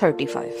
35।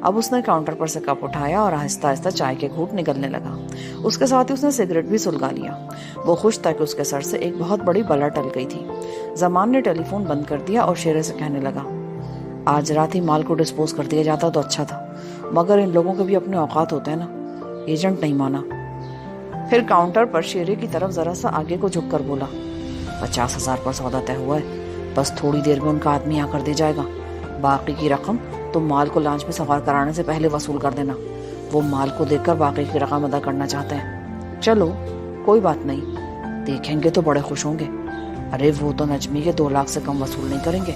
اب اس نے کاؤنٹر پر سے کپ اٹھایا اور آہستہ آہستہ چائے کے گھونٹ نکلنے لگا۔ اس کے ساتھ ہی اس نے سگریٹ بھی سلگا لیا۔ وہ خوش تھا کہ اس کے سر سے ایک بہت بڑی بلا ٹل گئی تھی۔ زمان نے ٹیلی فون بند کر دیا اور شیرے سے کہنے لگا، آج رات ہی مال کو ڈسپوز کر دیا جاتا تو اچھا تھا، مگر ان لوگوں کے بھی اپنے اوقات ہوتے ہیں نا۔ ایجنٹ نہیں مانا۔ پھر کاؤنٹر پر شیرے کی طرف ذرا سا آگے کو جھک کر بولا، 50,000 پر سودا طے ہوا ہے، بس تھوڑی دیر میں ان کا آدمی آ کر دے جائے گا۔ باقی کی رقم تم مال کو لانچ میں سوار کرانے سے پہلے وصول کر دینا۔ وہ مال کو دیکھ کر باقی کی رقم ادا کرنا چاہتے ہیں۔ چلو کوئی بات نہیں، دیکھیں گے تو بڑے خوش ہوں گے۔ ارے وہ تو نجمی کے 2 لاکھ سے کم وصول نہیں کریں گے،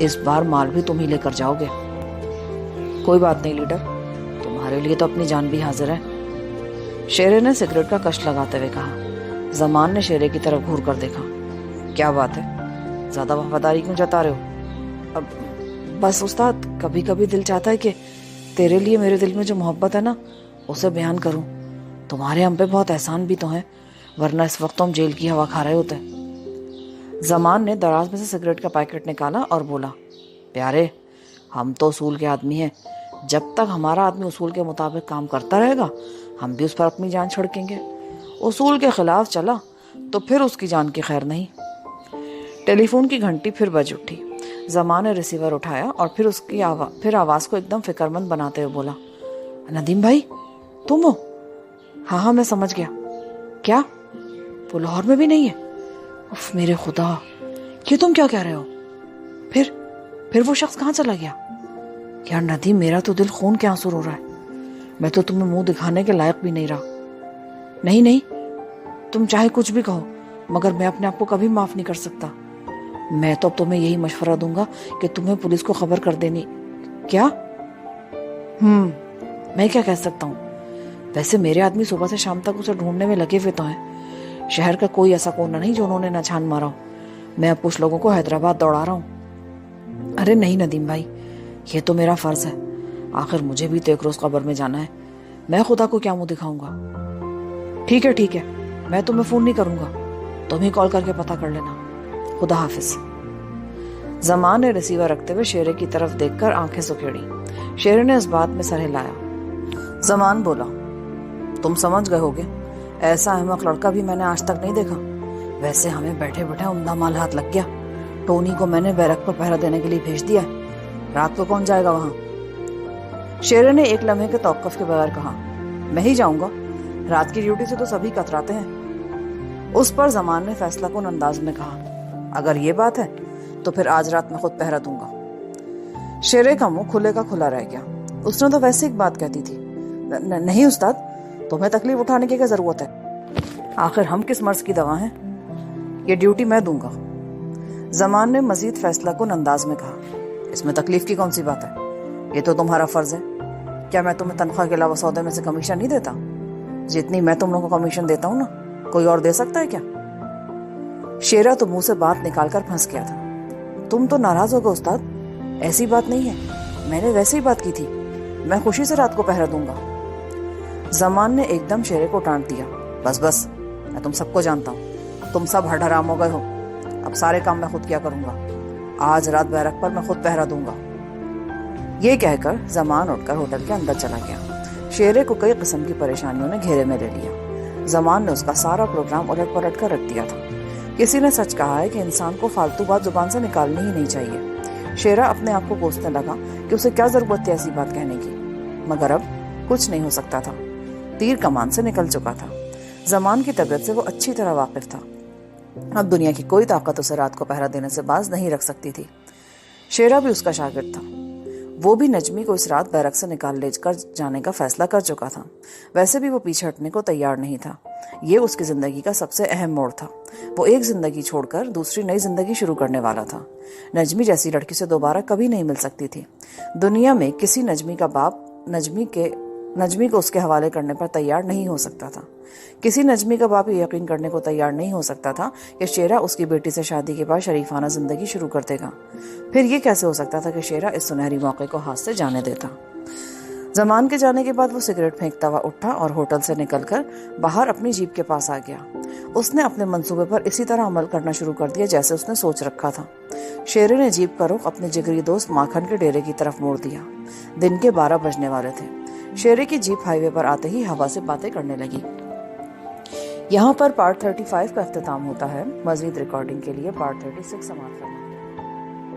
اس بار مال بھی تم ہی لے کر جاؤ گے۔ کوئی بات نہیں لیڈر، تمہارے لیے تو اپنی جان بھی حاضر ہے، شیرے نے سگریٹ کا کش لگاتے ہوئے کہا۔ زمان نے شیرے کی طرف گھور کر دیکھا۔ کیا بات ہے، زیادہ وفاداری کیوں جتا رہے ہو؟ بس استاد، کبھی کبھی دل چاہتا ہے کہ تیرے لیے میرے دل میں جو محبت ہے نا، اسے بیان کروں۔ تمہارے ہم پہ بہت احسان بھی تو ہیں، ورنہ اس وقت ہم جیل کی ہوا کھا رہے ہوتے۔ زمان نے دراز میں سے سگریٹ کا پیکٹ نکالا اور بولا، پیارے، ہم تو اصول کے آدمی ہیں، جب تک ہمارا آدمی اصول کے مطابق کام کرتا رہے گا ہم بھی اس پر اپنی جان چھڑکیں گے۔ اصول کے خلاف چلا تو پھر اس کی جان کی خیر نہیں۔ ٹیلی فون کی گھنٹی پھر بج اٹھی۔ زمان نے ریسیور اٹھایا اور پھر آواز کو ایک دم فکر مند بناتے ہوئے بولا، ندیم بھائی تم ہو؟ ہاں میں سمجھ گیا۔ کیا وہ لاہور میں بھی نہیں ہے؟ اف میرے خدا، یہ تم کیا کہہ رہے ہو؟ پھر وہ شخص کہاں چلا گیا؟ یار ندیم، میرا تو دل خون کے آنسو رو رہا ہے، میں تو تمہیں منہ دکھانے کے لائق بھی نہیں رہا۔ نہیں، تم چاہے کچھ بھی کہو، مگر میں اپنے آپ کو کبھی معاف نہیں کر سکتا۔ میں تو اب تمہیں یہی مشورہ دوں گا کہ تمہیں پولیس کو خبر کر دینی۔ کیا؟ میں کیا کہہ سکتا ہوں؟ ویسے میرے آدمی صبح سے شام تک اسے ڈھونڈنے میں لگے ہوئے تو ہیں، شہر کا کوئی ایسا کونا نہیں جو انہوں نے نہ چھان مارا ہو۔ میں اب کچھ لوگوں کو حیدرآباد دوڑا رہا ہوں۔ ارے نہیں ندیم بھائی، یہ تو میرا فرض ہے، آخر مجھے بھی تو ایک روز قبر میں جانا ہے، میں خدا کو کیا منہ دکھاؤں گا۔ ٹھیک ہے، میں تمہیں فون نہیں کروں گا، تم ہی کال کر کے پتہ کر لینا۔ خدا حافظ۔ زمان نے ریسیور رکھتے ہوئے شیرے کی طرف دیکھ کر آنکھیں سکیڑی۔ شیرے نے اس بات میں سر ہلایا۔ زمان بولا، تم سمجھ گئے ہوگے، ایسا احمق لڑکا بھی میں نے آج تک نہیں دیکھا۔ ویسے ہمیں بیٹھے بیٹھے عمدہ مال ہاتھ لگ گیا۔ ٹونی کو میں نے بیرک پر پہرا دینے کے لیے بھیج دیا ہے، رات کو کون جائے گا وہاں؟ شیرے نے ایک لمحے کے توقف کے بغیر کہا، میں ہی جاؤں گا، رات کی ڈیوٹی سے تو سبھی کتراتے ہیں۔ اس پر زمان نے فیصلہ کن انداز میں کہا، اگر یہ بات ہے تو پھر آج رات میں خود پہرا دوں گا۔ شیرے کا منہ کھلے کا کھلا رہ گیا۔ اس نے تو ویسے ایک بات کہتی تھی۔ نہیں استاد، تمہیں تکلیف اٹھانے کی کیا ضرورت ہے؟ آخر ہم کس مرض کی دوا ہیں؟ یہ ڈیوٹی میں دوں گا۔ زمان نے مزید فیصلہ کن انداز میں کہا، اس میں تکلیف کی کون سی بات ہے؟ یہ تو تمہارا فرض ہے۔ کیا میں تمہیں تنخواہ کے علاوہ سودے میں سے کمیشن نہیں دیتا؟ جتنی میں تم لوگوں کو کمیشن دیتا ہوں نا، کوئی اور دے سکتا ہے کیا؟ شیرا تو منہ سے بات نکال کر پھنس گیا تھا۔ تم تو ناراض ہو گئے استاد، ایسی بات نہیں ہے، میں نے ویسے ہی بات کی تھی، میں خوشی سے رات کو پہرا دوں گا۔ زمان نے ایک دم شیرے کو ڈانٹ دیا، بس میں تم سب کو جانتا ہوں، تم سب ہر حرام ہو گئے ہو، اب سارے کام میں خود کیا کروں گا، آج رات بیرک پر میں خود پہرا دوں گا۔ یہ کہہ کر زمان اٹھ کر ہوٹل کے اندر چلا گیا۔ شیرے کو کئی قسم کی پریشانیوں نے گھیرے میں لے لیا۔ زمان نے اس کا سارا پروگرام الٹ پلٹ کر رکھ دیا تھا۔ کسی نے سچ کہا ہے کہ انسان کو فالتو بات زبان سے نکالنی ہی نہیں چاہیے۔ شیرا اپنے آپ کو کوسنے لگا کہ اسے کیا ضرورت تھی ایسی بات کہنے کی، مگر اب کچھ نہیں ہو سکتا تھا، تیر کمان سے نکل چکا تھا۔ زمان کی طبیعت سے وہ اچھی طرح واقف تھا، اب دنیا کی کوئی طاقت اسے رات کو پہرا دینے سے باز نہیں رکھ سکتی تھی۔ شیرا بھی اس کا شاگرد تھا، وہ بھی نجمی کو اس رات بیرک سے نکال لے کر جانے کا فیصلہ کر چکا تھا۔ ویسے بھی وہ پیچھے ہٹنے کو تیار نہیں تھا، یہ اس کی زندگی کا سب سے اہم موڑ تھا۔ وہ ایک زندگی چھوڑ کر دوسری نئی زندگی شروع کرنے والا تھا۔ نجمی جیسی لڑکی سے دوبارہ کبھی نہیں مل سکتی تھی۔ دنیا میں کسی نجمی کا باپ نجمی کو اس کے حوالے کرنے پر تیار نہیں ہو سکتا تھا۔ کسی نجمی کا باپ یہ یقین کرنے کو تیار نہیں ہو سکتا تھا کہ شیرا اس کی بیٹی سے شادی کے بعد شریفانہ زندگی شروع کر دے گا۔ پھر یہ کیسے ہو سکتا تھا کہ شیرا اس سنہری موقع کو ہاتھ سے جانے دیتا؟ زمان کے جانے کے بعد وہ سگریٹ پھینکتا ہوا اٹھا اور ہوٹل سے نکل کر باہر اپنی جیپ کے پاس آ گیا۔ اس نے اپنے منصوبے پر اسی طرح عمل کرنا شروع کر دیا جیسے اس نے سوچ رکھا تھا۔ شیرے نے جیپ کا رخ اپنے جگری دوست ماکھن کے ڈیرے کی طرف موڑ دیا۔ دن کے 12 بجنے والے تھے۔ شیرے کی جیپ ہائی وے پر آتے ہی ہوا سے باتیں کرنے لگی۔ یہاں پر پارٹ 35 کا اختتام ہوتا ہے۔ مزید ریکارڈنگ کے لیے پارٹ 36 سماعت کرنا۔